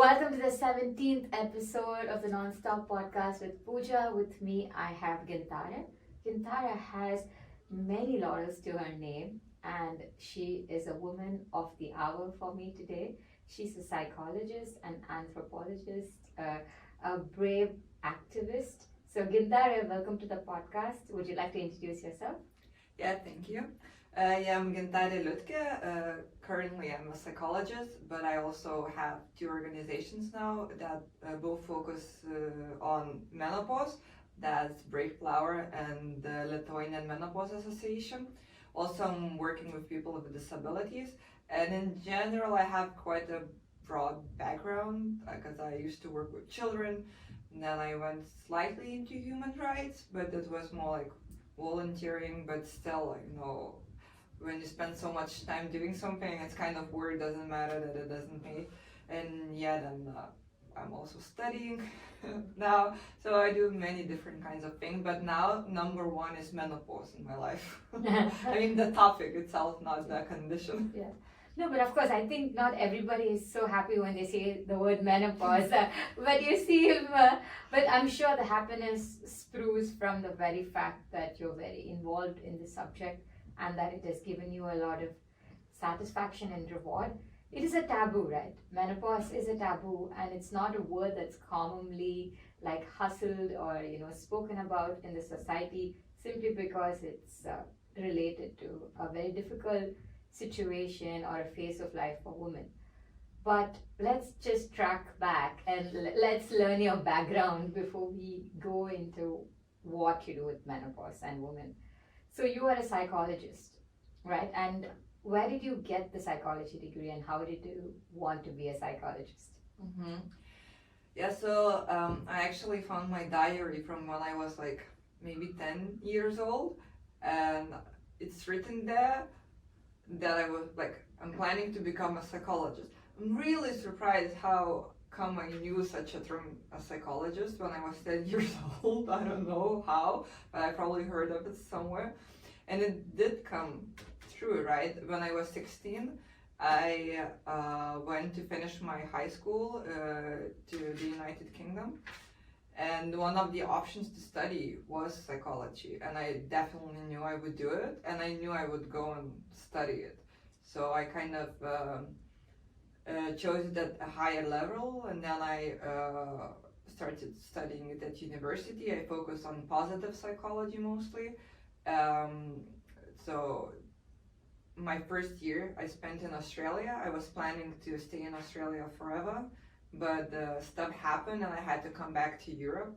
Welcome to the 17th episode of the Nonstop Podcast with Pooja. With me, I have Gintarė. Gintarė has many laurels to her name, and she is a woman of the hour for me today. She's a psychologist, an anthropologist, a brave activist. So, Gintarė, welcome to the podcast. Would you like to introduce yourself? Yeah, thank you. I am Gintarė Liutkė. Currently, I'm a psychologist, but I also have two organizations now that both focus on menopause. That's Brave Flower and the Lithuanian Menopause Association. Also, I'm working with people with disabilities. And in general, I have quite a broad background because I used to work with children. And then I went slightly into human rights, but it was more like volunteering, but still, when you spend so much time doing something, it's kind of weird, doesn't matter that it doesn't pay. And yeah, then I'm also studying now, so I do many different kinds of things, but now number one is menopause in my life. I mean, the topic itself, not the condition. Yeah. No, but of course, I think not everybody is so happy when they say the word menopause. But you see, but I'm sure the happiness sprues from the very fact that you're very involved in the subject and that it has given you a lot of satisfaction and reward. It is a taboo, right? Menopause is a taboo, and it's not a word that's commonly like hustled or spoken about in the society simply because it's related to a very difficult situation or a phase of life for women. But let's just track back and let's learn your background before we go into what you do with menopause and women. So you are a psychologist, right? And where did you get the psychology degree and how did you want to be a psychologist? Mm-hmm. Yeah, so I actually found my diary from when I was like maybe 10 years old, and it's written there that I was like, I'm planning to become a psychologist. I'm really surprised how come I knew such a term as psychologist when I was 10 years old. I don't know how, but I probably heard of it somewhere. And it did come true, right? When I was 16, I went to finish my high school to the United Kingdom. And one of the options to study was psychology. And I definitely knew I would do it. And I knew I would go and study it. So I kind of chose it at a higher level. And then I started studying it at university. I focused on positive psychology mostly. So my first year I spent in Australia. I was planning to stay in Australia forever. But stuff happened and I had to come back to Europe.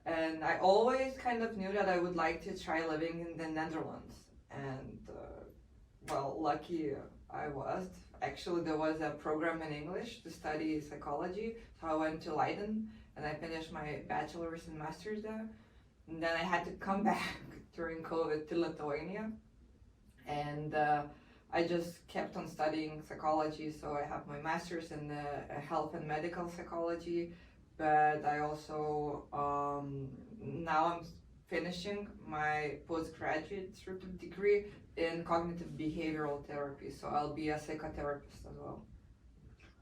And I always kind of knew that I would like to try living in the Netherlands. And lucky I was. Actually, there was a program in English to study psychology. So I went to Leiden and I finished my bachelor's and master's there. And then I had to come back during COVID to Lithuania. And I just kept on studying psychology, so I have my master's in health and medical psychology, but I also, now I'm finishing my postgraduate sort of degree in cognitive behavioral therapy, so I'll be a psychotherapist as well.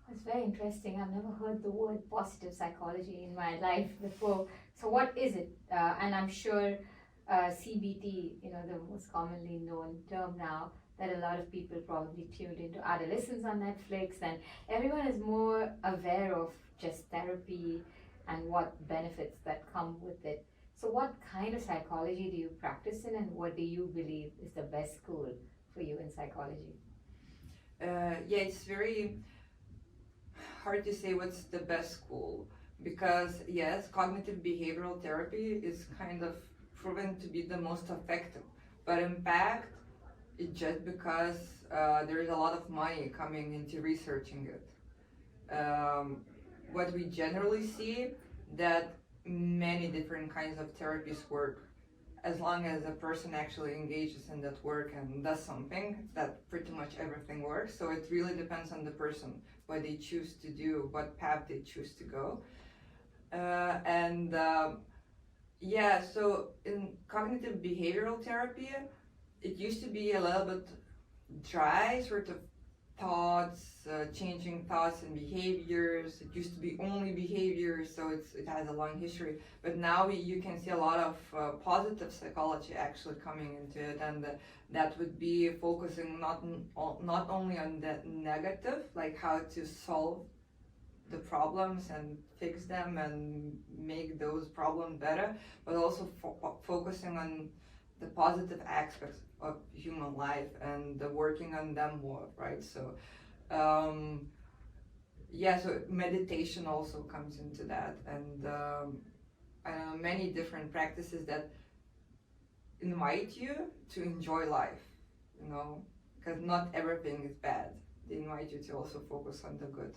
That's very interesting. I've never heard the word positive psychology in my life before. So what is it? And I'm sure CBT, the most commonly known term now, that a lot of people probably tuned into adolescence on Netflix, and everyone is more aware of just therapy and what benefits that come with it. So what kind of psychology do you practice in, and what do you believe is the best school for you in psychology? Yeah, it's very hard to say what's the best school, because yes, cognitive behavioral therapy is kind of proven to be the most effective, but in fact, it's just because there is a lot of money coming into researching it. What we generally see that many different kinds of therapies work as long as a person actually engages in that work and does something, that pretty much everything works. So it really depends on the person, what they choose to do, what path they choose to go. So in cognitive behavioral therapy, it used to be a little bit dry sort of thoughts, changing thoughts and behaviors. It used to be only behaviors, so it has a long history. But now you can see a lot of positive psychology actually coming into it, and that would be focusing not only on the negative, like how to solve the problems and fix them and make those problems better, but also focusing on the positive aspects of human life and working on them more, right? So so meditation also comes into that, and many different practices that invite you to enjoy life, because not everything is bad. They invite you to also focus on the good.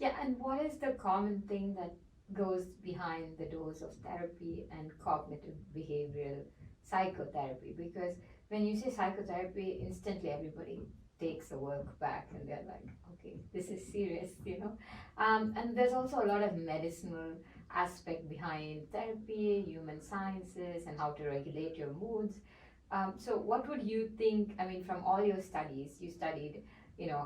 Yeah, and what is the common thing that goes behind the doors of therapy and cognitive behavioral psychotherapy? Because when you say psychotherapy, instantly everybody takes the work back and they're like, okay, this is serious, And there's also a lot of medicinal aspect behind therapy, human sciences, and how to regulate your moods. So what would you think, from all your studies, you studied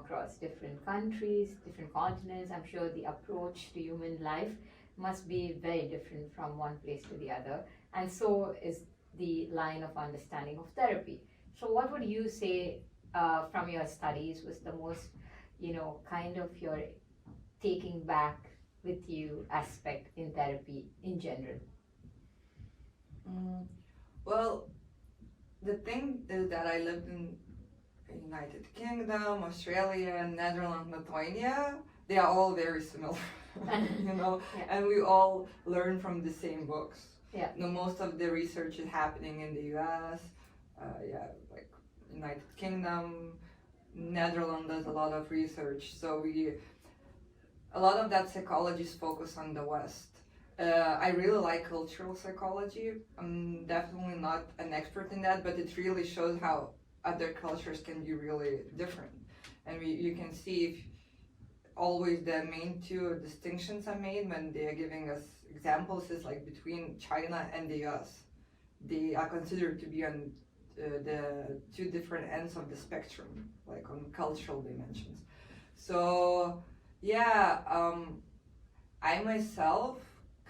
across different countries, different continents. I'm sure the approach to human life must be very different from one place to the other. And so is the line of understanding of therapy. So what would you say from your studies was the most, kind of your taking back with you aspect in therapy in general? Well, the thing is that I lived in United Kingdom, Australia, Netherlands, Lithuania, they are all very similar, Yeah. and we all learn from the same books. Yeah. Most of the research is happening in the US, like United Kingdom, Netherlands does a lot of research, so a lot of that psychology is focused on the West. I really like cultural psychology. I'm definitely not an expert in that, but it really shows how other cultures can be really different, and you can see if always the main two distinctions are made when they are giving us examples is like between China and the US. They are considered to be on the two different ends of the spectrum, like on cultural dimensions. So I myself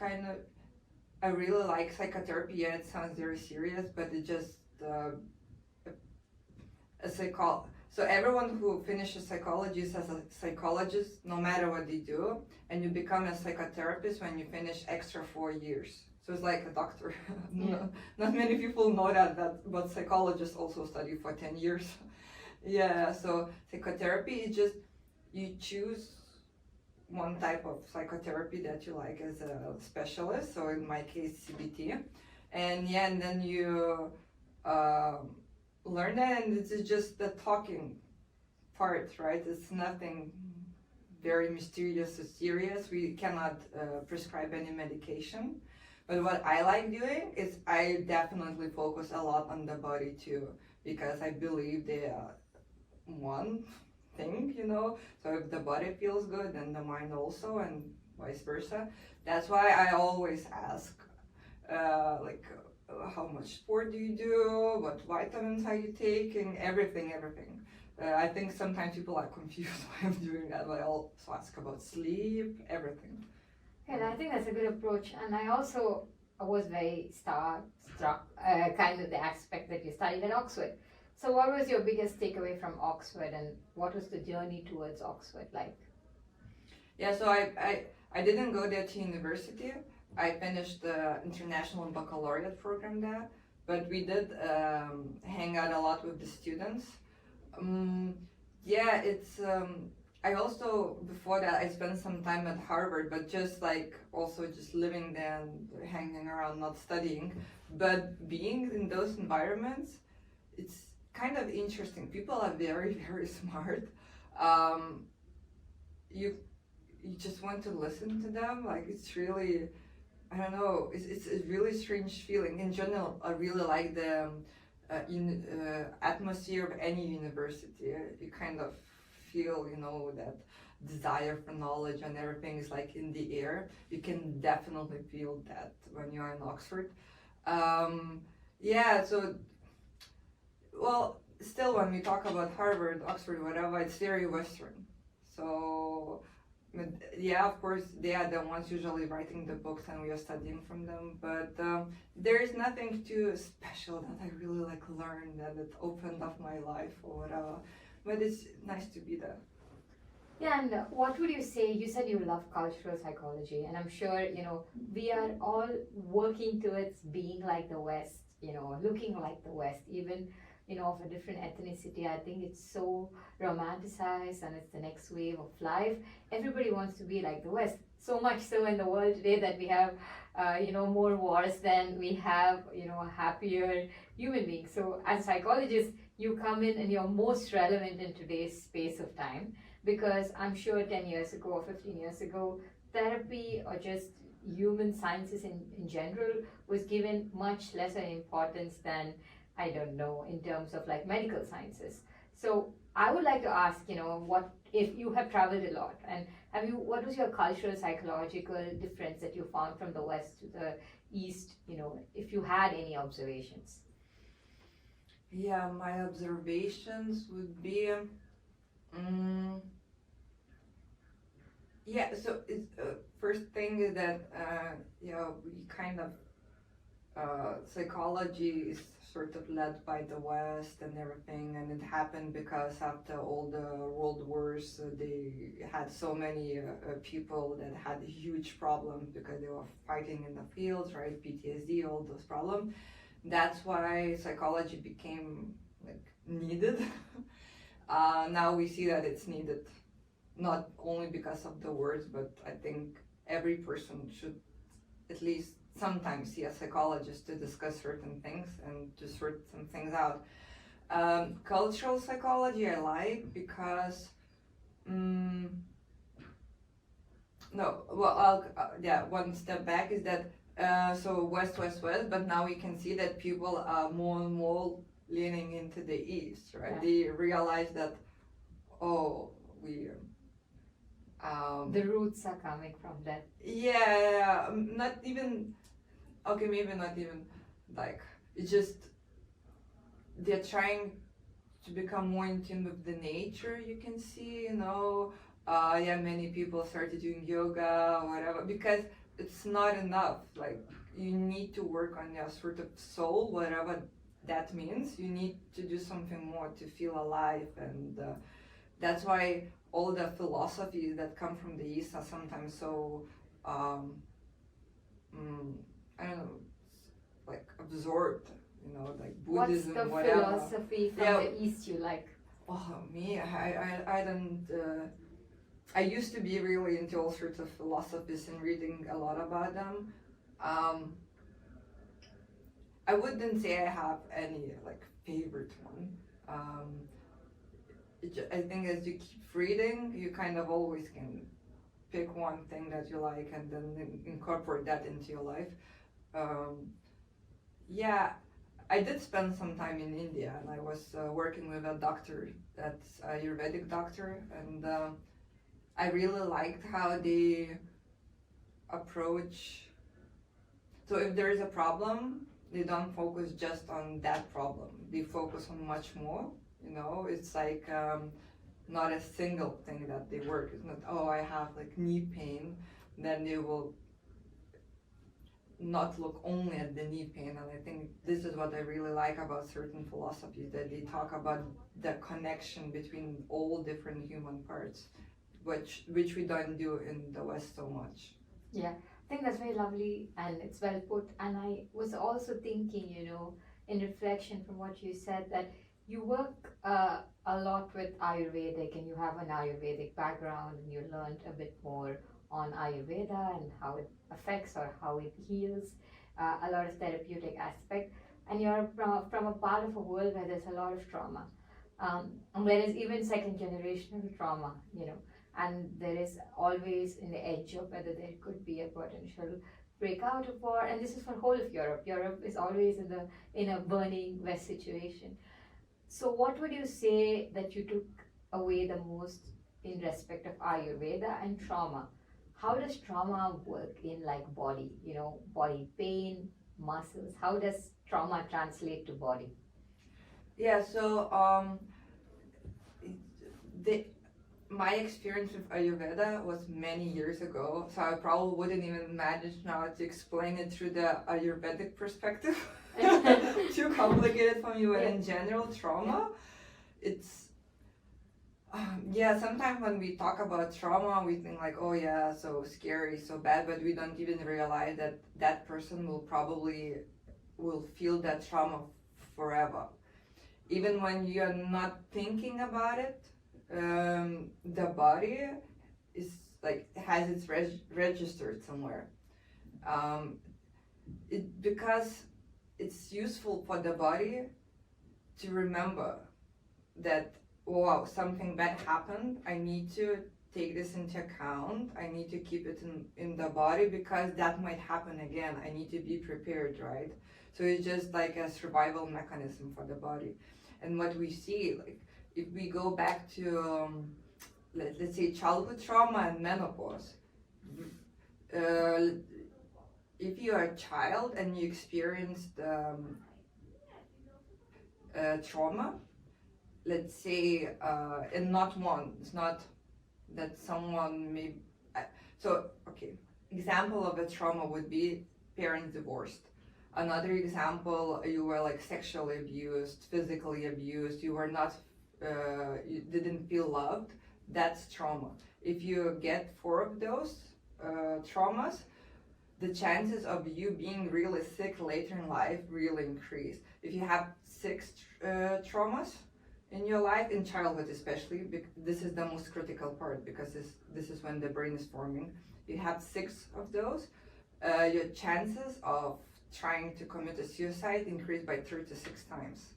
I really like psychotherapy. Yeah, it sounds very serious, but it just so everyone who finishes psychology is as a psychologist, no matter what they do, and you become a psychotherapist when you finish extra 4 years. So it's like a doctor. Yeah. Not many people know that, but psychologists also study for 10 years. Yeah, so psychotherapy is just, you choose one type of psychotherapy that you like as a specialist, so in my case CBT, and then you learn that, and it's just the talking part, right? It's nothing very mysterious or serious. We cannot prescribe any medication, but what I like doing is I definitely focus a lot on the body too, because I believe they are one thing, so if the body feels good, then the mind also, and vice versa. That's why I always ask how much sport do you do, what vitamins are you taking, everything. I think sometimes people are confused why I'm doing that, but I also ask about sleep, everything. Yeah, I think that's a good approach, and I also was very struck kind of the aspect that you studied at Oxford. So what was your biggest takeaway from Oxford, and what was the journey towards Oxford like? Yeah, so I didn't go there to university. I finished the international baccalaureate program there, but we did hang out a lot with the students. I also, before that, I spent some time at Harvard, but just living there and hanging around, not studying. But being in those environments, it's kind of interesting. People are very, very smart. You just want to listen to them. Like, it's really, I don't know, it's a really strange feeling. In general, I really like the atmosphere of any university. You kind of feel, that desire for knowledge, and everything is like in the air. You can definitely feel that when you're in Oxford. still when we talk about Harvard, Oxford, whatever, it's very Western. So yeah, of course, they are the ones usually writing the books and we are studying from them, but there is nothing too special that I really like learned and it opened up my life or whatever, but it's nice to be there. Yeah, and what would you say? You said you love cultural psychology, and I'm sure, we are all working towards being like the West, looking like the West, even, of a different ethnicity. I think it's so romanticized and it's the next wave of life. Everybody wants to be like the West. So much so in the world today that we have, more wars than we have, happier human beings. So as a psychologist, you come in and you're most relevant in today's space of time, because I'm sure 10 years ago or 15 years ago, therapy or just human sciences in general was given much lesser importance than, I don't know, in terms of like medical sciences. So I would like to ask, what if you have traveled a lot, and what was your cultural psychological difference that you found from the West to the East, if you had any observations? Yeah, my observations would be, yeah, so it's, first thing is that, we kind of, psychology is sort of led by the West and everything, and it happened because after all the world wars, they had so many people that had huge problems because they were fighting in the fields, right? PTSD, all those problems. That's why psychology became like needed. Now we see that it's needed not only because of the words, but I think every person should at least sometimes see a psychologist to discuss certain things and to sort some things out. Cultural psychology I like because, one step back is that, so West, but now we can see that people are more and more leaning into the East, right? Yeah. They realize that, The roots are coming from that. yeah, not even, okay, maybe not even, like, it's just, they're trying to become more in tune with the nature, you can see, many people started doing yoga or whatever, because it's not enough, like, you need to work on your sort of soul, whatever that means, you need to do something more to feel alive, and that's why all the philosophies that come from the East are sometimes so, I don't know, like absorbed, like Buddhism, What's the whatever. philosophy from the East you like? Oh, me, I don't, I used to be really into all sorts of philosophies and reading a lot about them. I wouldn't say I have any like favorite one. I think as you keep reading, you kind of always can pick one thing that you like and then incorporate that into your life. I did spend some time in India, and I was working with a doctor, that's a Ayurvedic doctor, and I really liked how they approach. So if there is a problem, they don't focus just on that problem. They focus on much more. It's like not a single thing that they work. It's not, I have like knee pain, then they will not look only at the knee pain. And I think this is what I really like about certain philosophies, that they talk about the connection between all different human parts, which we don't do in the West so much. Yeah, I think that's very lovely and it's well put. And I was also thinking, in reflection from what you said, that you work a lot with Ayurvedic, and you have an Ayurvedic background, and you learned a bit more on Ayurveda and how it affects or how it heals, a lot of therapeutic aspect. And you're from a part of a world where there's a lot of trauma. And there is even second generational trauma, and there is always in the edge of whether there could be a potential breakout of war. And this is for whole of Europe. Europe is always in a burning West situation. So what would you say that you took away the most in respect of Ayurveda and trauma? How does trauma work in like body, body pain, muscles? How does trauma translate to body? Yeah, so my experience with Ayurveda was many years ago, so I probably wouldn't even manage now to explain it through the Ayurvedic perspective. Too complicated for me, but in general, trauma, it's yeah, sometimes when we talk about trauma, we think like, oh yeah, so scary, so bad, but we don't even realize that that person will feel that trauma forever. Even when you're not thinking about it, the body is like has its registered somewhere. Because it's useful for the body to remember that, wow, something bad happened. I need to take this into account. I need to keep it in the body because that might happen again. I need to be prepared, right? So it's just like a survival mechanism for the body. And what we see, like if we go back to, let's say, childhood trauma and menopause, if you are a child and you experienced trauma, let's say, and not one, it's not that someone may, so, okay, example of a trauma would be parents divorced. Another example, you were like sexually abused, physically abused, you were not, you didn't feel loved, that's trauma. If you get 4 of those traumas, the chances of you being really sick later in life really increase. If you have 6 traumas in your life, in childhood especially, this is the most critical part because this is when the brain is forming. You have 6 of those, your chances of trying to commit a suicide increase by 3 to 6 times.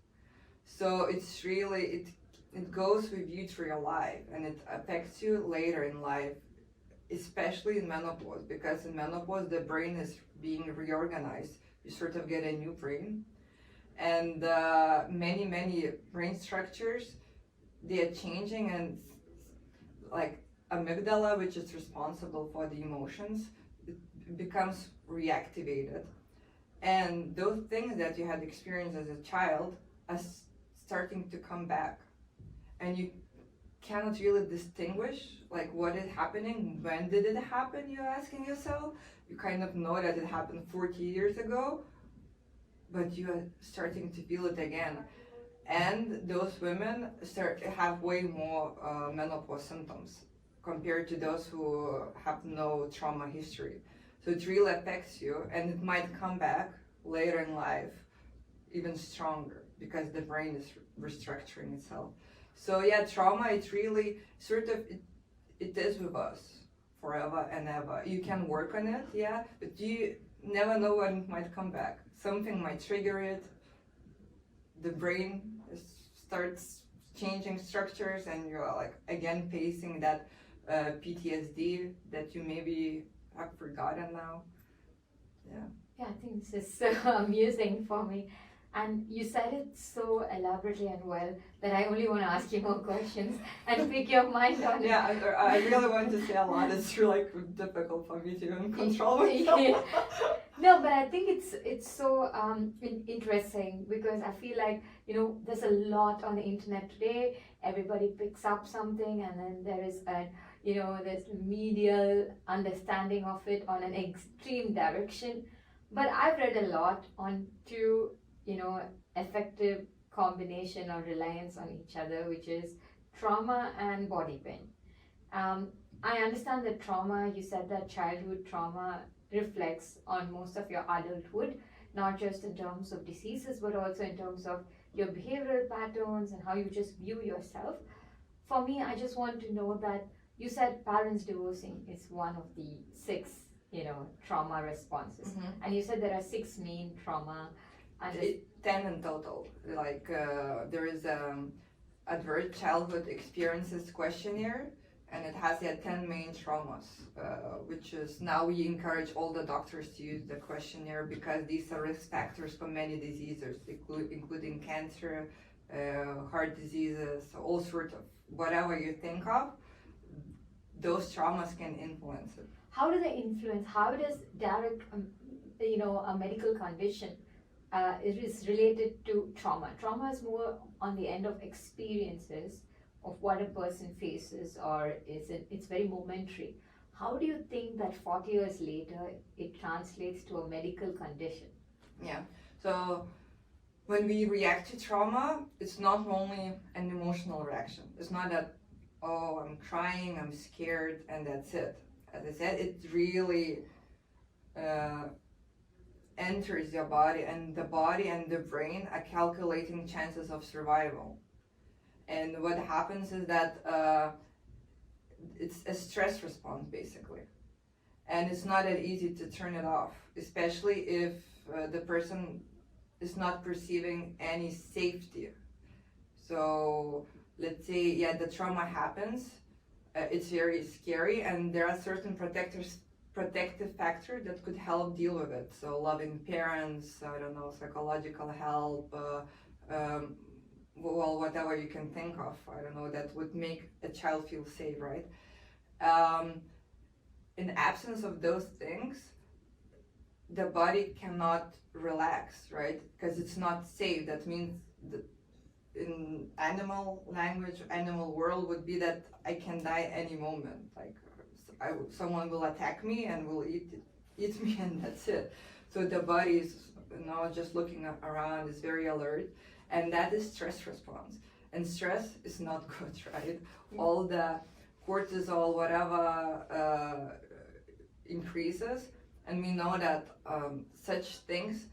So it's really, it goes with you through your life and it affects you later in life, especially in menopause, because in menopause the brain is being reorganized. You sort of get a new brain, and many brain structures, they are changing, and like amygdala, which is responsible for the emotions, it becomes reactivated, and those things that you had experienced as a child are starting to come back, and you cannot really distinguish like what is happening, when did it happen, you're asking yourself. You kind of know that it happened 40 years ago, but you are starting to feel it again. And those women start to have way more menopause symptoms compared to those who have no trauma history. So it really affects you, and it might come back later in life even stronger because the brain is restructuring itself. So yeah, trauma, it's really sort of, it is with us forever and ever. You can work on it, yeah, but you never know when it might come back. Something might trigger it, the brain starts changing structures, and you're like again facing that PTSD that you maybe have forgotten now. Yeah, I think this is so amusing for me. And you said it so elaborately and well that I only want to ask you more questions and pick your mind on it. Yeah, I really want to say a lot. It's really difficult for me to even control myself. No, but I think it's so interesting because I feel like, there's a lot on the internet today. Everybody picks up something, and then there is there's medial understanding of it on an extreme direction. But I've read a lot on two effective combination or reliance on each other, which is trauma and body pain. I understand that trauma, you said that childhood trauma reflects on most of your adulthood, not just in terms of diseases, but also in terms of your behavioral patterns and how you just view yourself. For me, I just want to know that you said parents divorcing is one of the 6, trauma responses. Mm-hmm. And you said there are 6 main trauma. 10 in total. Like there is adverse childhood experiences questionnaire, and it has 10 main traumas, which is now we encourage all the doctors to use the questionnaire because these are risk factors for many diseases, including cancer, heart diseases, all sorts of whatever you think of. Those traumas can influence it. How do they influence? How does direct, a medical condition it is related to trauma. Trauma is more on the end of experiences of what a person faces, or it's very momentary. How do you think that 40 years later it translates to a medical condition? Yeah. So when we react to trauma, it's not only an emotional reaction. It's not that, oh, I'm crying, I'm scared, and that's it. As I said, it really enters your body, and the body and the brain are calculating chances of survival. And what happens is that it's a stress response, basically. And it's not that easy to turn it off, especially if the person is not perceiving any safety. So let's say, yeah, the trauma happens, it's very scary, and there are certain protective factors that could help deal with it. So loving parents, I don't know, psychological help, well, whatever you can think of, I don't know, that would make a child feel safe, right? In absence of those things, the body cannot relax, right? Because it's not safe. That means in animal language, animal world would be that I can die any moment. Like someone will attack me and will eat me, and that's it. So the body is, just looking around, is very alert, and that is stress response. And stress is not good, right? All the cortisol, whatever, increases, and we know that such things,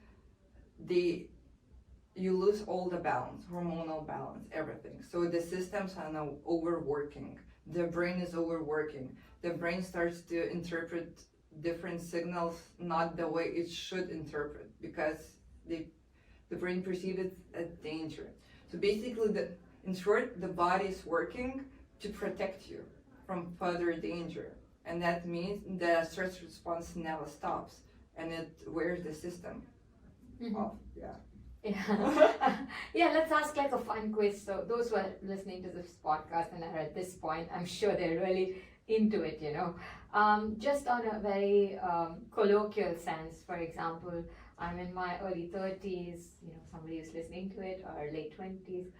you lose all the balance, hormonal balance, everything. So the systems are now overworking. The brain is overworking. The brain starts to interpret different signals not the way it should interpret, because the brain perceives it as danger. So basically, in short, the body is working to protect you from further danger. And that means the stress response never stops, and it wears the system off. Yeah. Yeah, let's ask like a fun quiz. So those who are listening to this podcast and are at this point, I'm sure they're really into it, just on a very colloquial sense. For example, I'm in my early 30s, somebody who's listening to it, or late 20s.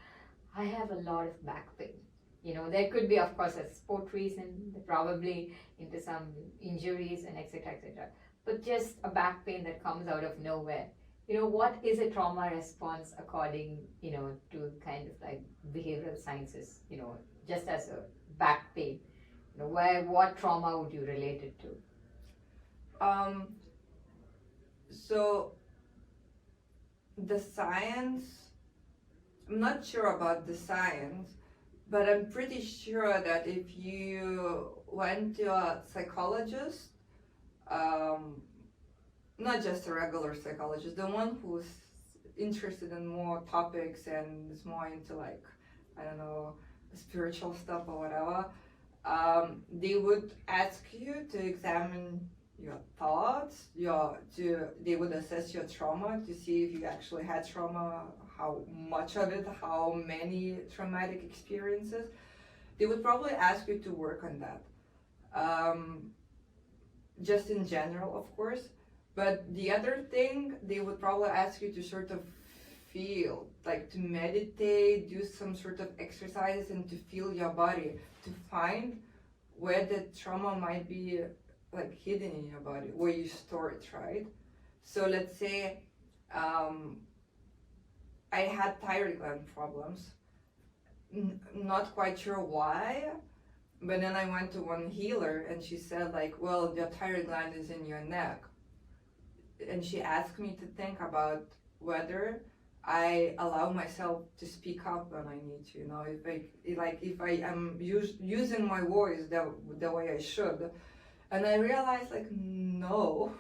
I have a lot of back pain. There could be, of course, a sport reason, probably into some injuries and etc., etc. But just a back pain that comes out of nowhere. What is a trauma response according, to kind of like behavioral sciences, just as a back pain? What trauma would you relate it to? So the science, I'm not sure about the science, but I'm pretty sure that if you went to a psychologist, not just a regular psychologist, the one who's interested in more topics and is more into spiritual stuff or whatever, they would ask you to examine your thoughts, they would assess your trauma to see if you actually had trauma, how much of it, how many traumatic experiences. They would probably ask you to work on that. Just in general, of course. But the other thing, they would probably ask you to sort of feel, like to meditate, do some sort of exercise, and to feel your body, to find where the trauma might be like hidden in your body, where you store it, right? So let's say I had thyroid gland problems, not quite sure why, but then I went to one healer and she said well, your thyroid gland is in your neck. And she asked me to think about whether I allow myself to speak up when I need to, if I am using my voice the way I should. And I realized no.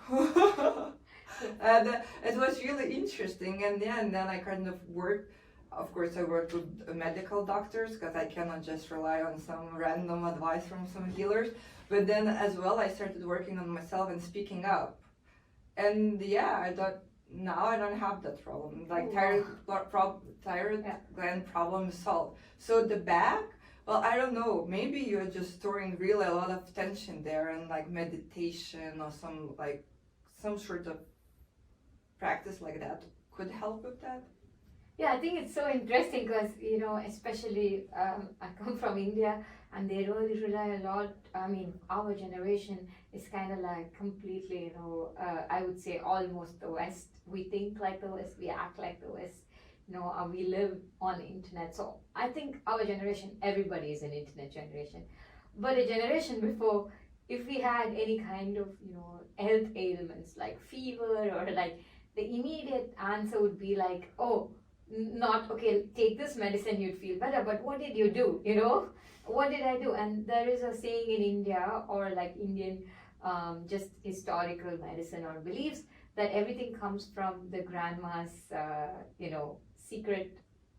And it was really interesting. And then I kind of worked, of course I worked with medical doctors, because I cannot just rely on some random advice from some healers. But then as well, I started working on myself and speaking up. And I thought, now I don't have that problem. Thyroid gland problem is solved. So the back, well, I don't know, maybe you're just storing really a lot of tension there, and meditation or some sort of practice like that could help with that? Yeah, I think it's so interesting because, especially I come from India and they really rely a lot. I mean, our generation is kind of like completely, I would say almost the West. We think like the West, we act like the West, we live on the internet. So I think our generation, everybody is an internet generation. But a generation before, if we had any kind of, health ailments like fever or like, the immediate answer would be like, oh, not okay, take this medicine, you'd feel better, but what did you do? What did I do? And there is a saying in India or like Indian just historical medicine or beliefs that everything comes from the grandma's secret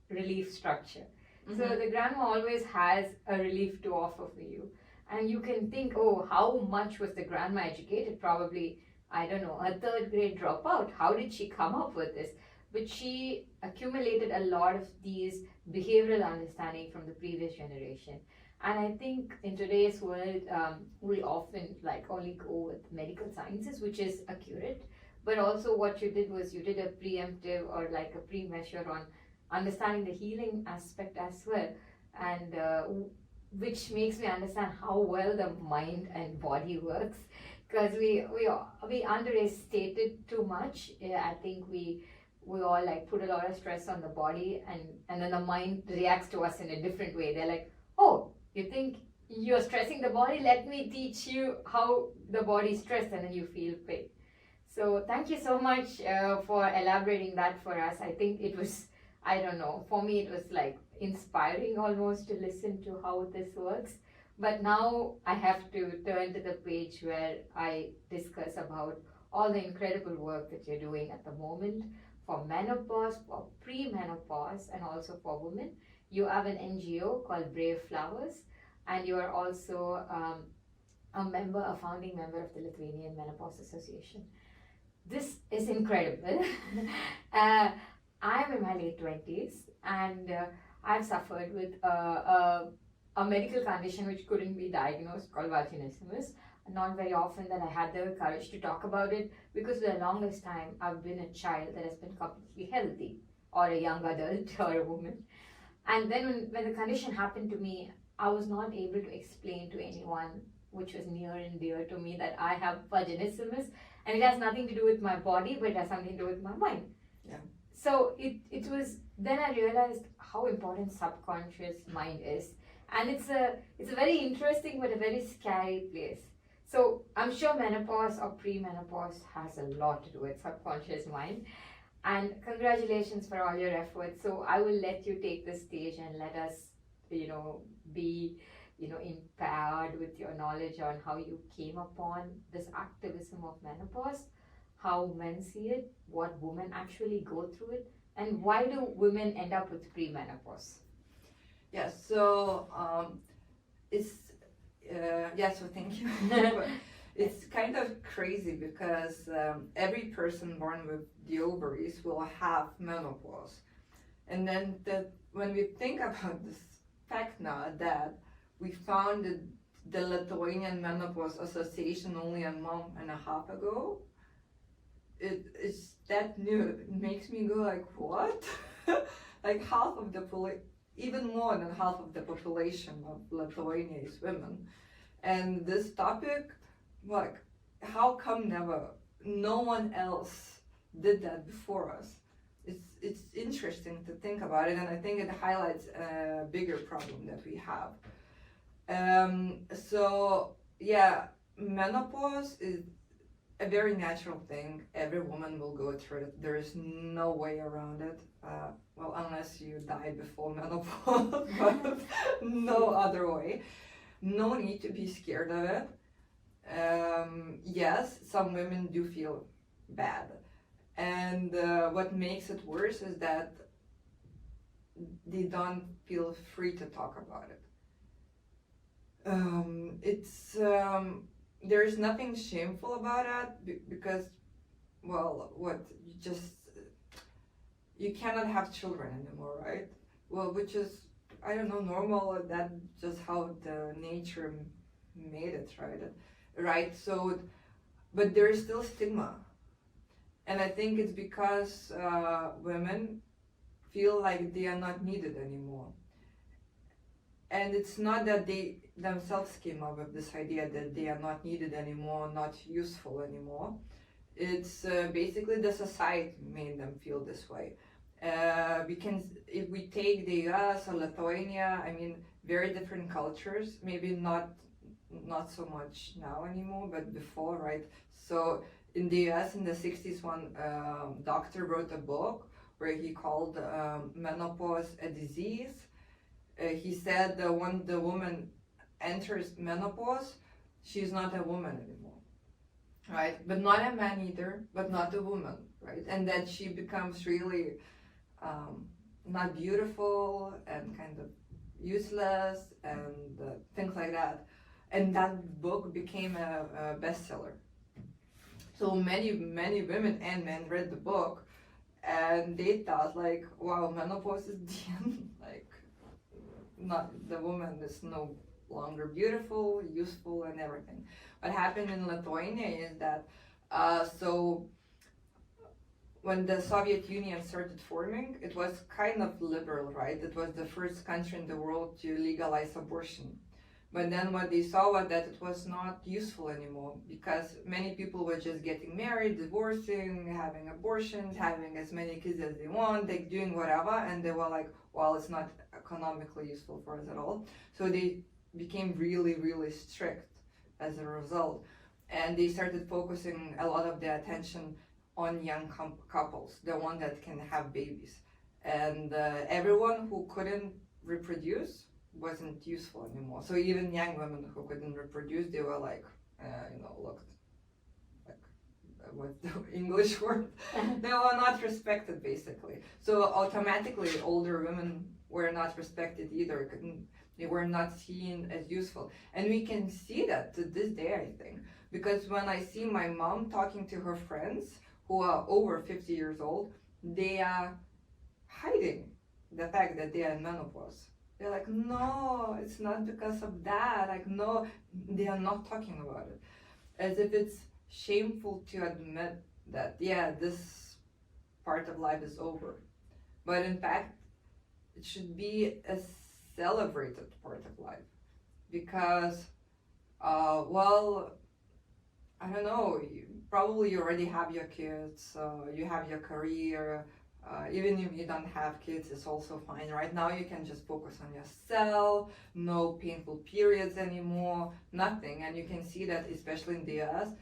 relief structure. Mm-hmm. So the grandma always has a relief to offer for you, and you can think, oh, how much was the grandma educated? Probably, I don't know, a third grade dropout. How did she come up with this? But she accumulated a lot of these behavioral understanding from the previous generation. And I think in today's world, we often like only go with medical sciences, which is accurate. But also what you did was you did a preemptive or like a pre-measure on understanding the healing aspect as well. And which makes me understand how well the mind and body works. Because we underestate it too much. I think we all like put a lot of stress on the body, and then the mind reacts to us in a different way. They're like, oh, you think you're stressing the body? Let me teach you how the body is stressed, and then you feel pain. So thank you so much for elaborating that for us. I think it was, I don't know, for me it was like inspiring almost to listen to how this works. But now I have to turn to the page where I discuss about all the incredible work that you're doing at the moment for menopause, for pre-menopause, and also for women. You have an NGO called Brave Flowers, and you are also a founding member of the Lithuanian Menopause Association. This is incredible. I'm in my late 20s, and I've suffered with a medical condition which couldn't be diagnosed called vaginismus. Not very often that I had the courage to talk about it, because for the longest time I've been a child that has been completely healthy, or a young adult or a woman. And then when the condition happened to me, I was not able to explain to anyone, which was near and dear to me, that I have vaginismus, and it has nothing to do with my body, but it has something to do with my mind. Yeah. So it was, then I realized how important subconscious mind is. And it's a very interesting but a very scary place. So I'm sure menopause or pre-menopause has a lot to do with subconscious mind. And congratulations for all your efforts. So I will let you take the stage and let us, be, empowered with your knowledge on how you came upon this activism of menopause, how men see it, what women actually go through it, and why do women end up with pre-menopause? Yeah, so so thank you. It's kind of crazy because every person born with the ovaries will have menopause. And then when we think about this fact now that we founded the Lithuanian Menopause Association only a month and a half ago, it's that new. It makes me go like, what? Like half of even more than half of the population of Lithuania is women. And this topic, like, how come no one else did that before us? It's interesting to think about it, and I think it highlights a bigger problem that we have. Menopause is a very natural thing. Every woman will go through it. There is no way around it. Unless you die before menopause, but no other way. No need to be scared of it. Yes, some women do feel bad. And what makes it worse is that they don't feel free to talk about it. There's nothing shameful about that because, you cannot have children anymore, right? Well, which is, I don't know, normal. That's just how the nature made it, right? Right. So, but there is still stigma, And I think it's because women feel like they are not needed anymore. And it's not that they themselves came up with this idea that they are not needed anymore, not useful anymore. It's basically the society made them feel this way. If we take the US or Lithuania, I mean, very different cultures, maybe not so much now anymore, but before, right? So in the US in the 60s, one doctor wrote a book where he called menopause a disease. He said that when the woman enters menopause, she's not a woman anymore, right? But not a man either, but not a woman, right? And that she becomes really not beautiful and kind of useless and things like that. And that book became a bestseller. So many women and men read the book, and they thought like, wow, menopause is the end. Like, not the woman is no longer beautiful, useful, and everything. What happened in Lithuania is that so when the Soviet Union started forming, it was kind of liberal, right? It was the first country in the world to legalize abortion. But then what they saw was that it was not useful anymore, because many people were just getting married, divorcing, having abortions, having as many kids as they want, like doing whatever, and they were like, well, it's not economically useful for us at all. So they became really, really strict as a result. And they started focusing a lot of their attention on young couples, the one that can have babies. And everyone who couldn't reproduce wasn't useful anymore. So even young women who couldn't reproduce, they were like, looked like, what's the English word? They were not respected, basically. So automatically older women were not respected either. They were not seen as useful. And we can see that to this day, I think, because when I see my mom talking to her friends who are over 50 years old, they are hiding the fact that they are in menopause. They're like, no, it's not because of that. Like, no, they are not talking about it. As if it's shameful to admit that, yeah, this part of life is over. But in fact, it should be a celebrated part of life. Because, well, I don't know, probably you already have your kids, you have your career. Even if you don't have kids, it's also fine. Right now you can just focus on yourself, no painful periods anymore, nothing. And you can see that especially in the US,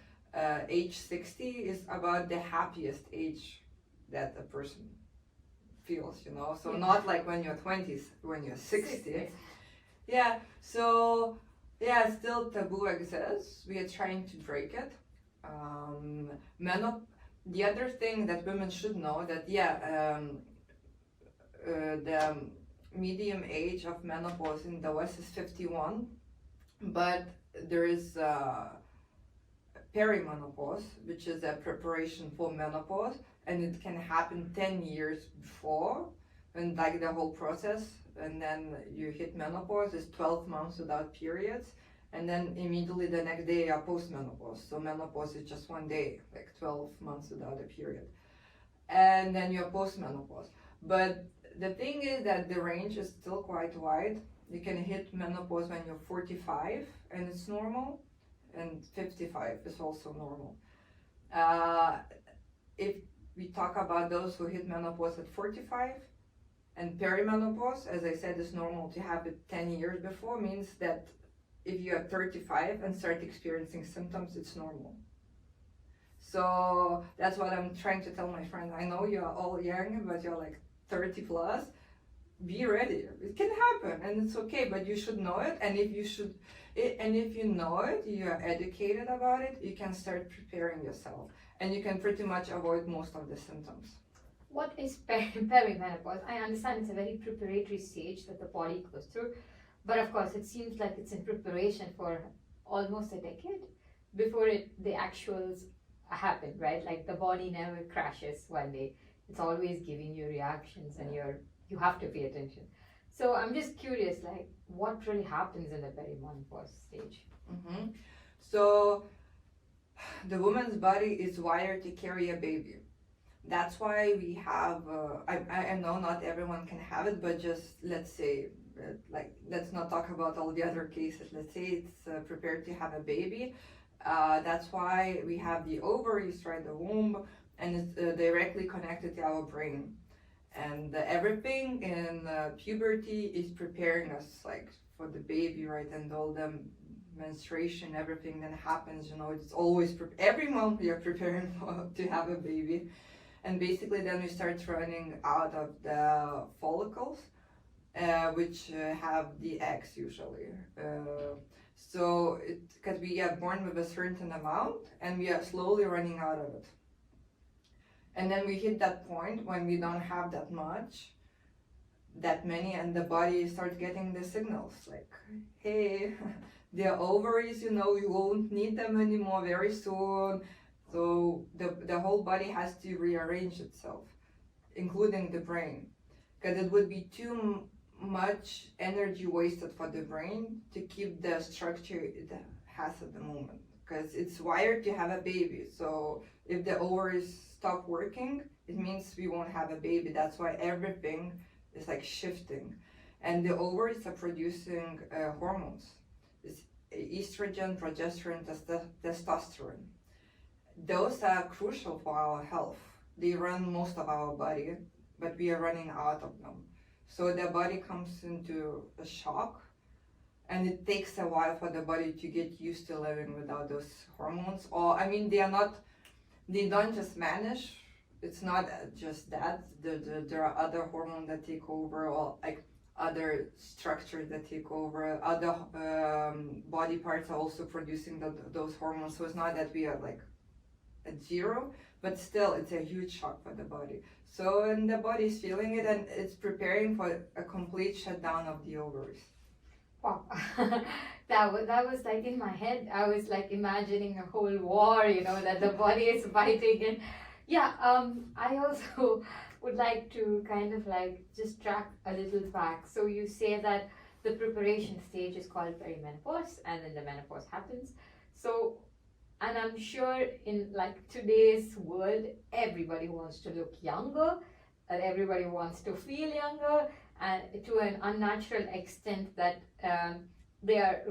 age 60 is about the happiest age that a person feels, So not like when you're 20s, when you're 60. Yeah, so yeah, still taboo exists. We are trying to break it. The other thing that women should know that the medium age of menopause in the West is 51, but there is perimenopause, which is a preparation for menopause, and it can happen 10 years before, and like the whole process, and then you hit menopause, is 12 months without periods. And then immediately the next day you are postmenopause. So menopause is just one day, like 12 months without a period. And then you're postmenopause. But the thing is that the range is still quite wide. You can hit menopause when you're 45 and it's normal, and 55 is also normal. If we talk about those who hit menopause at 45, and perimenopause, as I said, is normal to have it 10 years before, means that if you are 35 and start experiencing symptoms, it's normal. So that's what I'm trying to tell my friends. I know you're all young, but you're like 30 plus. Be ready. It can happen, and it's okay. But you should know it. And if you know it, you are educated about it. You can start preparing yourself, and you can pretty much avoid most of the symptoms. What is perimenopause? I understand it's a very preparatory stage that the body goes through. But of course, it seems like it's in preparation for almost a decade before the actuals happen, right? Like the body never crashes one day. It's always giving you reactions, and you have to pay attention. So I'm just curious, like, what really happens in the perimenopause stage? So the woman's body is wired to carry a baby. That's why we have, I know not everyone can have it, but just let's say, let's not talk about all the other cases. Let's say it's prepared to have a baby. That's why we have the ovaries, right, the womb, and it's directly connected to our brain. And everything in puberty is preparing us, like, for the baby, right, and all the menstruation, everything that happens, it's always, every month we are preparing to have a baby. And basically then we start running out of the follicles, which have the eggs usually. So because we are born with a certain amount and we are slowly running out of it. And then we hit that point when we don't have that many, and the body starts getting the signals like, hey, the ovaries, we won't need them anymore very soon. So the whole body has to rearrange itself, including the brain, because it would be too much energy wasted for the brain to keep the structure it has at the moment, because it's wired to have a baby. So if the ovaries stop working, it means we won't have a baby. That's why everything is like shifting. And the ovaries are producing hormones. It's estrogen, progesterone, testosterone. Those are crucial for our health. They run most of our body, but we are running out of them. So the body comes into a shock, and it takes a while for the body to get used to living without those hormones. Or, they don't just vanish. It's not just that. There are other hormones that take over, or like other structures that take over. Other body parts are also producing those hormones. So it's not that we are like at zero, but still it's a huge shock for the body. So, and the body is feeling it, and it's preparing for a complete shutdown of the ovaries. Wow. that was like in my head. I was like imagining a whole war, that the body is fighting. And yeah, I also would like to kind of like just track a little back. So you say that the preparation stage is called perimenopause, and then the menopause happens. So, and I'm sure in like today's world, everybody wants to look younger, and everybody wants to feel younger, and to an unnatural extent that they are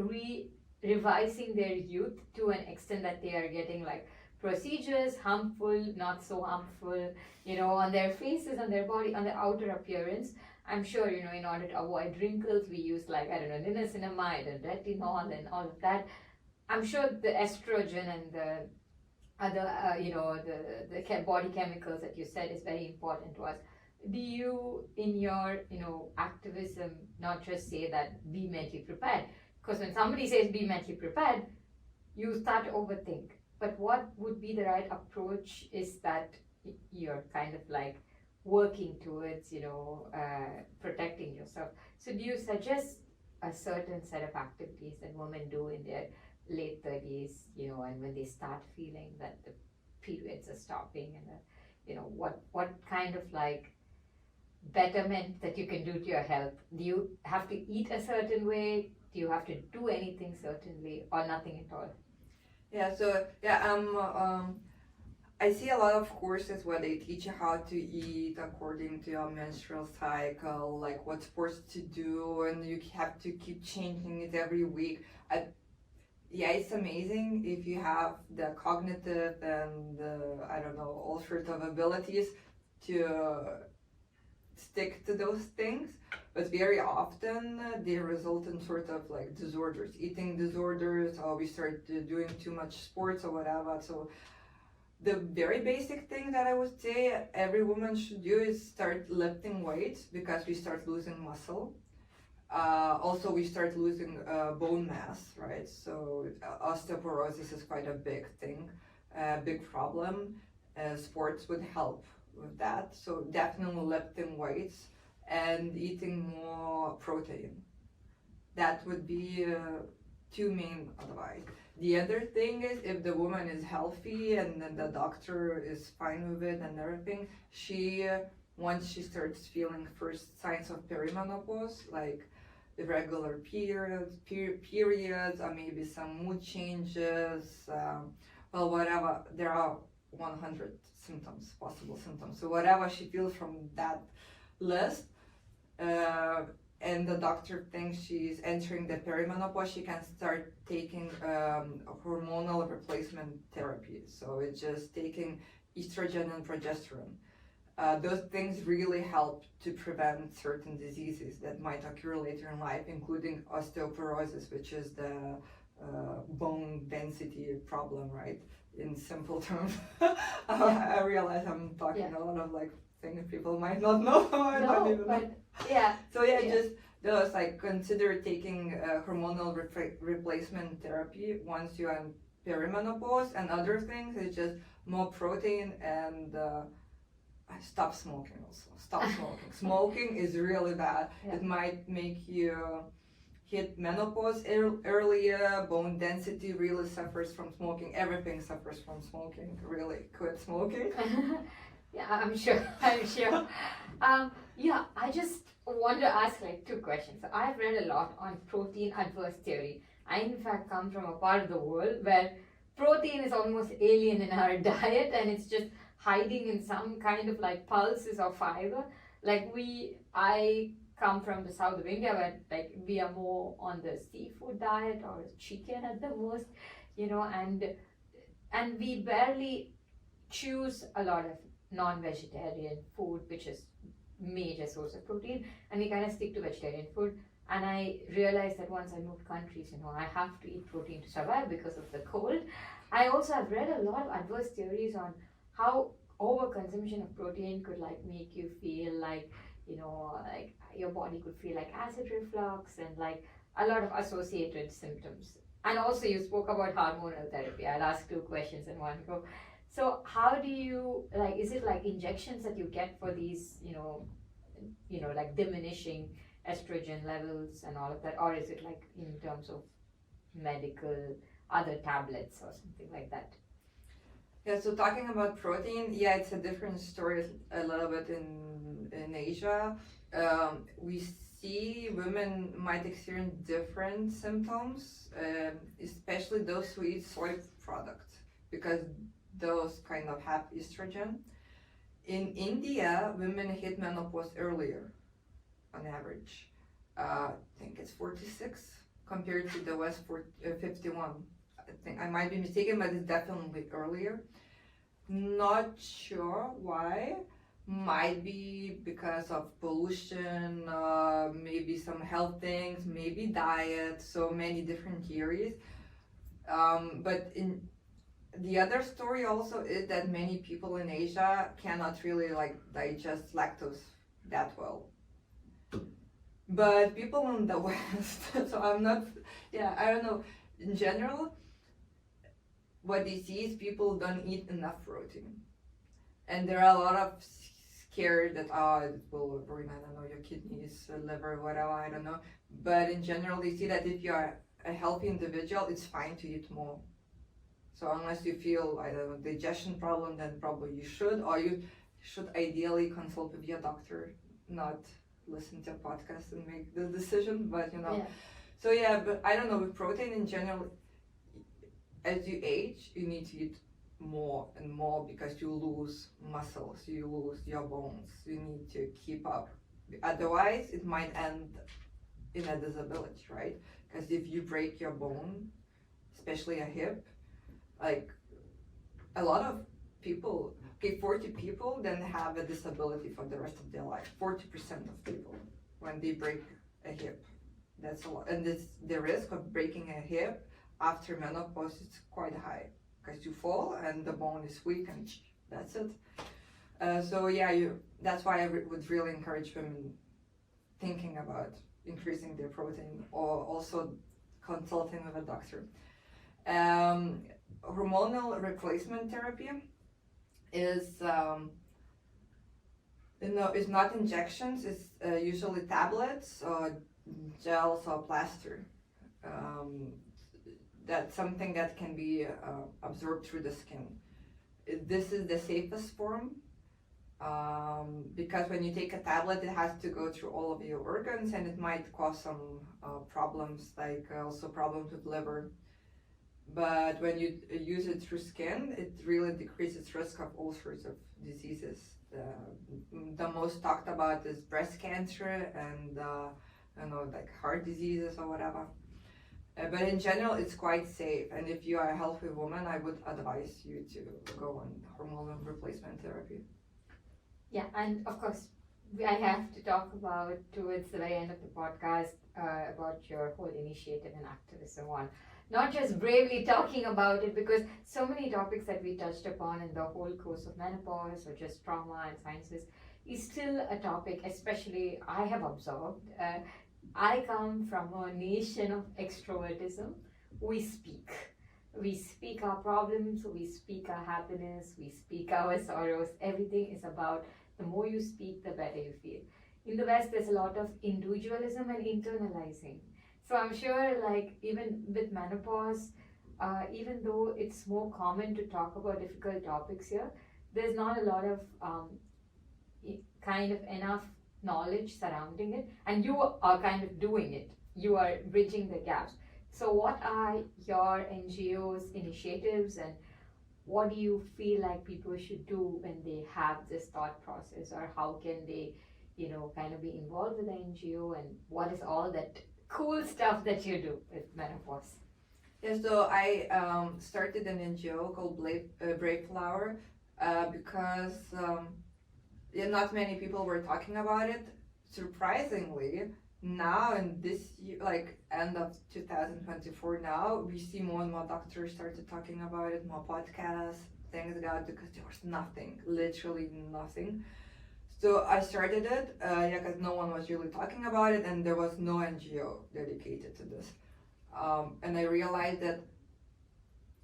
revising their youth to an extent that they are getting like procedures, harmful, not so harmful, on their faces, on their body, on their outer appearance. I'm sure, in order to avoid wrinkles, we use like, niacinamide and retinol and all of that. I'm sure the estrogen and the other, the body chemicals that you said is very important to us. Do you, in your, activism, not just say that be mentally prepared? Because when somebody says be mentally prepared, you start to overthink. But what would be the right approach is that you're kind of like working towards, protecting yourself. So do you suggest a certain set of activities that women do in their late 30s, and when they start feeling that the periods are stopping, and what kind of like betterment that you can do to your health? Do you have to eat a certain way? Do you have to do anything certainly, or nothing at all? Yeah, so I see a lot of courses where they teach you how to eat according to your menstrual cycle, like what sports to do, and you have to keep changing it every week. It's amazing if you have the cognitive and all sorts of abilities to stick to those things, but very often they result in sort of like disorders, eating disorders, or we start doing too much sports or whatever. So the very basic thing that I would say every woman should do is start lifting weights, because we start losing muscle. Also, we start losing bone mass, right? So osteoporosis is quite a big thing, big problem. Sports would help with that. So definitely lifting weights and eating more protein. That would be two main advice. The other thing is, if the woman is healthy and then the doctor is fine with it and everything, once she starts feeling first signs of perimenopause, like irregular periods, or maybe some mood changes, whatever, there are 100 symptoms, possible symptoms. So whatever she feels from that list, and the doctor thinks she's entering the perimenopause, she can start taking hormonal replacement therapy. So it's just taking estrogen and progesterone. Those things really help to prevent certain diseases that might occur later in life, including osteoporosis, which is the bone density problem, right? In simple terms. I realize I'm talking a lot of like things people might not know. So just those, like, consider taking hormonal replacement therapy once you're in perimenopause, and other things is just more protein and stop smoking also. Stop smoking. Smoking is really bad. It might make you hit menopause earlier. Bone density really suffers from smoking. Everything suffers from smoking. Really, quit smoking. Yeah, I'm sure. I just want to ask like 2 questions. So I've read a lot on protein adverse theory. I in fact come from a part of the world where protein is almost alien in our diet, and it's just hiding in some kind of like pulses or fiber. Like I come from the south of India where like we are more on the seafood diet or chicken at the most, and we barely choose a lot of non-vegetarian food, which is major source of protein, and we kind of stick to vegetarian food. And I realized that once I moved countries, I have to eat protein to survive because of the cold. I also have read a lot of adverse theories on how overconsumption of protein could like make you feel like, like your body could feel like acid reflux and like a lot of associated symptoms. And also you spoke about hormonal therapy. I'll ask 2 questions in one go. So how do you, like, is it like injections that you get for these, like diminishing estrogen levels and all of that, or is it like in terms of medical other tablets or something like that? Yeah, so talking about protein, it's a different story a little bit in Asia. We see women might experience different symptoms, especially those who eat soy products, because those kind of have estrogen. In India, women hit menopause earlier, on average. I think it's 46 compared to the West 51. I think I might be mistaken, but it's definitely earlier. Not sure why. Might be because of pollution, maybe some health things, maybe diet, so many different theories. But in the other story also is that many people in Asia cannot really like digest lactose that well. But people in the West, so I'm not, I don't know, in general, what they see is people don't eat enough protein. And there are a lot of scared that, it will ruin, I don't know, your kidneys, liver, whatever, I don't know. But in general, they see that if you're a healthy individual, it's fine to eat more. So unless you feel, I don't know, digestion problem, then probably you should, or you should ideally consult with your doctor, not listen to a podcast and make the decision, but So but I don't know, with protein in general, as you age, you need to eat more and more because you lose muscles, you lose your bones, you need to keep up. Otherwise, it might end in a disability, right? Because if you break your bone, especially a hip, like a lot of people, 40 people then have a disability for the rest of their life. 40% of people when they break a hip. That's a lot. And the risk of breaking a hip after menopause is quite high because you fall and the bone is weak and that's it. That's why I would really encourage women thinking about increasing their protein or also consulting with a doctor. Hormonal replacement therapy is not injections, it's usually tablets or gels or plaster. That's something that can be absorbed through the skin. This is the safest form because when you take a tablet, it has to go through all of your organs and it might cause some problems, like also problems with liver. But when you use it through skin, it really decreases risk of all sorts of diseases. The most talked about is breast cancer and like heart diseases or whatever. But in general, it's quite safe. And if you are a healthy woman, I would advise you to go on hormonal replacement therapy. Yeah, and of course, I have to talk about towards the very end of the podcast about your whole initiative and activism on not just bravely talking about it, because so many topics that we touched upon in the whole course of menopause or just trauma and sciences is still a topic, especially I have observed. I come from a nation of extrovertism. We speak our problems, we speak our happiness, we speak our sorrows. Everything is about the more you speak, the better you feel. In the West, there's a lot of individualism and internalizing. So I'm sure, like, even with menopause, even though it's more common to talk about difficult topics here, there's not a lot of kind of enough knowledge surrounding it, and you are kind of doing it. You are bridging the gaps. So what are your NGO's initiatives, and what do you feel like people should do when they have this thought process, or how can they, kind of be involved with the NGO, and what is all that cool stuff that you do with menopause? Yeah, so I started an NGO called Brave Flower because not many people were talking about it. Surprisingly, now in this year, like end of 2024 now, we see more and more doctors started talking about it, more podcasts, thank God, because there was nothing, literally nothing. So I started it, because no one was really talking about it, and there was no NGO dedicated to this. And I realized that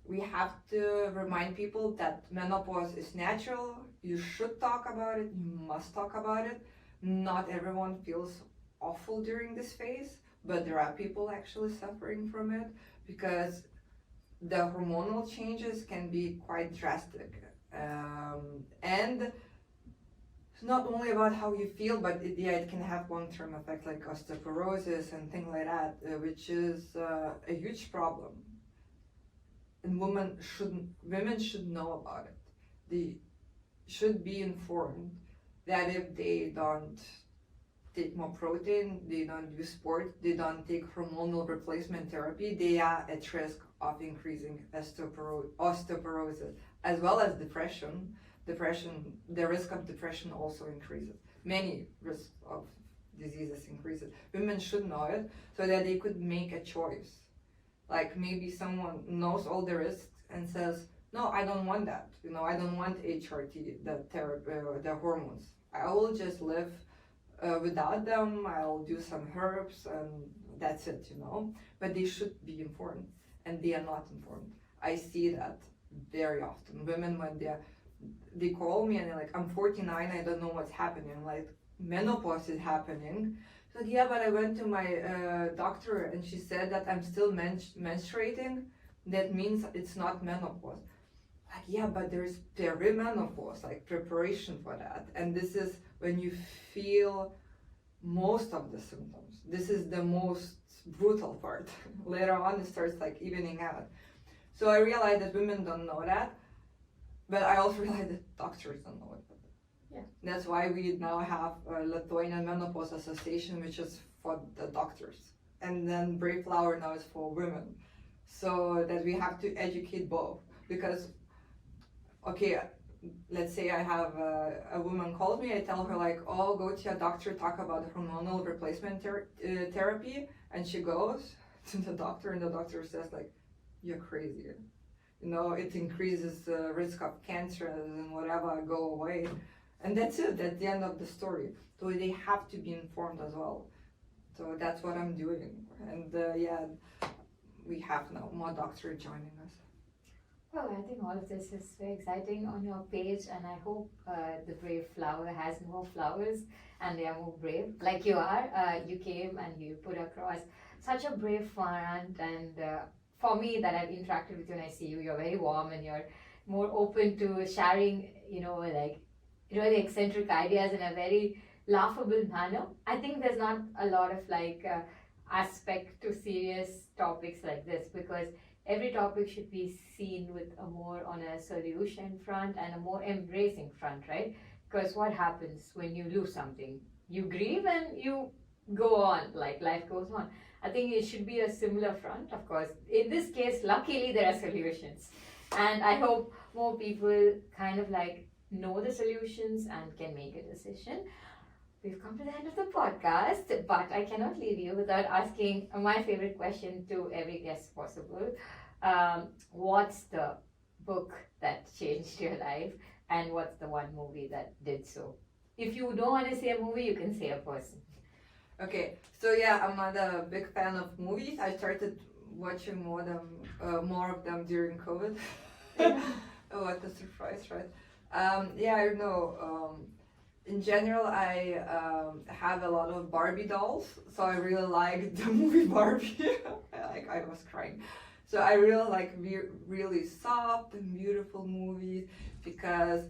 we have to remind people that menopause is natural. You should talk about it. You must talk about it. Not everyone feels awful during this phase, but there are people actually suffering from it because the hormonal changes can be quite drastic. And it's not only about how you feel, but it can have long-term effects like osteoporosis and things like that, which is a huge problem. And women should know about it. They should be informed that if they don't take more protein, they don't do sport, they don't take hormonal replacement therapy, they are at risk of increasing osteoporosis, as well as depression. The risk of depression also increases. Many risks of diseases increases. Women should know it so that they could make a choice. Like maybe someone knows all the risks and says, no, I don't want that. I don't want HRT, the hormones. I will just live without them. I'll do some herbs and that's it, But they should be informed, and they are not informed. I see that very often. Women, when they call me and they're like, I'm 49, I don't know what's happening. I'm like, menopause is happening. So yeah, but I went to my doctor and she said that I'm still menstruating. That means it's not menopause. Like, yeah, but there's perimenopause, like preparation for that. And this is when you feel most of the symptoms. This is the most brutal part. Later on, it starts like evening out. So I realized that women don't know that, but I also realized that doctors don't know it. Yeah. That's why we now have a Lithuanian Menopause Association, which is for the doctors. And then Brave Flower now is for women. So that we have to educate both. Because, okay, let's say I have a woman calls me, I tell her like, oh, go to your doctor, talk about hormonal replacement therapy. And she goes to the doctor and the doctor says like, you're crazy. It increases the risk of cancer and whatever, go away. And that's it, that's the end of the story. So they have to be informed as well. So that's what I'm doing. And we have now more doctors joining us. Well, I think all of this is very exciting on your page, and I hope the Brave Flower has more flowers and they are more brave, like you are. You came and you put across such a brave front, and for me that I've interacted with you and I see you, you're very warm and you're more open to sharing, like really eccentric ideas in a very laughable manner. I think there's not a lot of aspect to serious topics like this, because every topic should be seen with a more on a solution front and a more embracing front, right? Because what happens when you lose something? You grieve and you go on, like life goes on. I think it should be a similar front, of course. In this case, luckily there are solutions. And I hope more people kind of like know the solutions and can make a decision. We've come to the end of the podcast, but I cannot leave you without asking my favorite question to every guest possible. What's the book that changed your life, and what's the one movie that did so? If you don't want to say a movie, you can say a person. Okay, so yeah, I'm not a big fan of movies. I started watching more of them during COVID. Oh, what a surprise, right? Yeah, I know. In general, I have a lot of Barbie dolls, so I really like the movie Barbie. I was crying. So I really like really soft and beautiful movies, because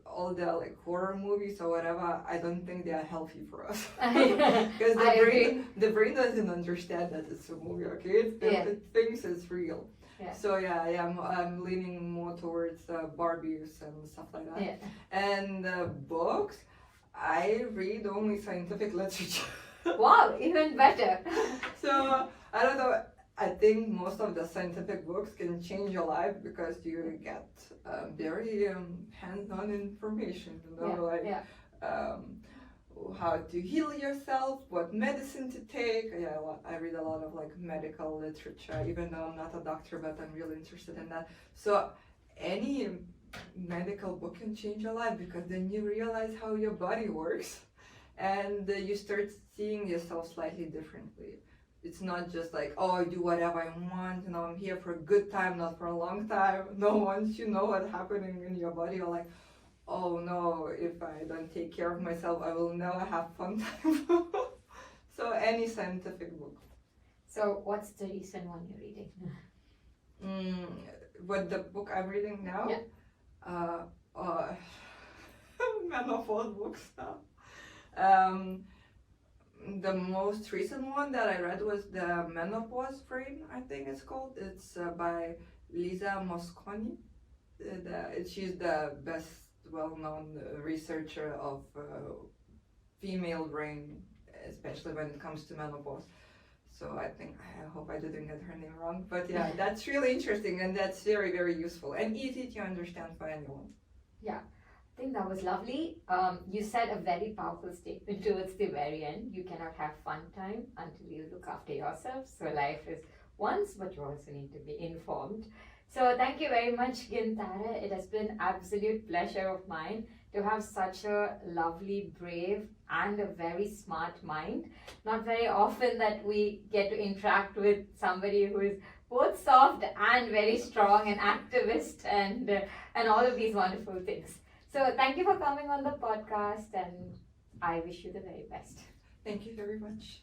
all the like horror movies or whatever, I don't think they are healthy for us. Because the brain doesn't understand that it's a movie, okay? It thinks it's real. Yeah. So I'm leaning more towards Barbies and stuff like that. Yeah. And books, I read only scientific literature. Wow, even better. So I don't know. I think most of the scientific books can change your life, because you get very hands-on information. How to heal yourself, what medicine to take. Yeah, I read a lot of like medical literature, even though I'm not a doctor, but I'm really interested in that. So any medical book can change your life, because then you realize how your body works, and you start seeing yourself slightly differently. It's not just like, oh, I do whatever I want, and I'm here for a good time, not for a long time. No, once you know what's happening in your body, you're like, oh no, if I don't take care of myself, I will never have fun time. So any scientific book. So what's the recent one you're reading? What the book I'm reading now? Yeah. Menopause books now. The most recent one that I read was the Menopause Brain, I think it's called. It's by Lisa Mosconi. She's the best well-known researcher of female brain, especially when it comes to menopause. So I hope I didn't get her name wrong, but yeah, that's really interesting, and that's very, very useful and easy to understand for anyone. Yeah, I think that was lovely. You said a very powerful statement towards the very end. You cannot have fun time until you look after yourself. So life is once, but you also need to be informed. So thank you very much, Gintarė. It has been absolute pleasure of mine to have such a lovely, brave, and a very smart mind. Not very often that we get to interact with somebody who is both soft and very strong, and activist, and all of these wonderful things. So thank you for coming on the podcast, and I wish you the very best. Thank you very much.